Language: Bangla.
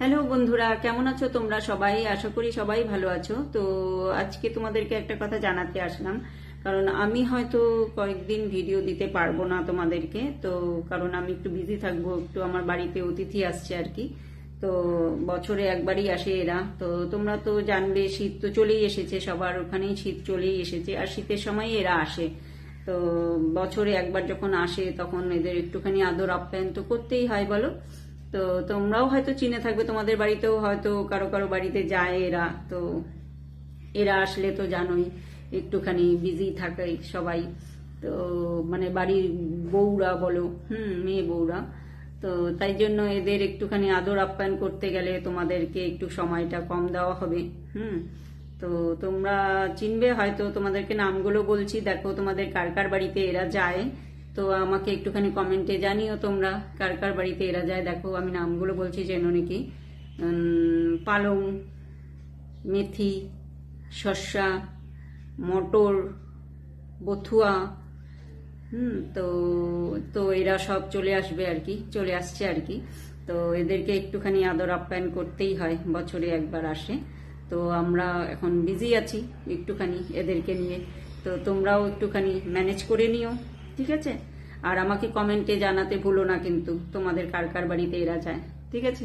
হ্যালো বন্ধুরা, কেমন আছো তোমরা সবাই? আশা করি সবাই ভালো আছো। তো আজকে তোমাদেরকে একটা কথা জানাতে আসলাম, কারণ আমি হয়তো কয়েকদিন ভিডিও দিতে পারবো না তোমাদেরকে। তো কারণ আমি একটু বিজি থাকবো, একটু আমার বাড়িতে অতিথি আসছে আর কি। তো বছরে একবারই আসে এরা। তো তোমরা তো জানবে, শীত তো চলেই এসেছে, সবার ওখানেই শীত চলেই এসেছে, আর শীতের সময় এরা আসে। তো বছরে একবার যখন আসে তখন এদের একটুখানি আদর আপ্যায়ন তো করতেই হয়, বলো? তো তোমরাও হয়তো চিনে থাকবে, তোমাদের বাড়িতেও হয়তো কারো কারো বাড়িতে যায় এরা। তো এরা আসলে তো জানোই একটুখানি বিজি থাকে সবাই। তো মানে বাড়ির বউরা বলো, মেয়ে বউরা। তো তাই জন্য এদের একটুখানি আদর আপ্যায়ন করতে গেলে তোমাদেরকে একটু সময়টা কম দেওয়া হবে। তো তোমরা চিনবে হয়তো, তোমাদেরকে নামগুলো বলছি, দেখো তোমাদের কার কার বাড়িতে এরা যায়। তো আমাকে একটুখানি কমেন্টে জানিও তোমরা কার কার বাড়িতে এরা যায়। দেখো আমি নামগুলো বলছি, যেন নাকি পালং, মেথি, শস্যা, মটর, বথুয়া। তো তো এরা সব চলে আসবে আর কি, চলে আসছে আর কি। তো এদেরকে একটুখানি আদর আপ্যায়ন করতেই হয়, বছরে একবার আসে। তো আমরা এখন বিজি আছি একটুখানি এদেরকে নিয়ে। তো তোমরাও একটুখানি ম্যানেজ করে নিও, ঠিক আছে? আর আমাকে কমেন্টে জানাতে ভুলো না কিন্তু তোমাদের কার কার বাড়িতে এরা যায়, ঠিক আছে?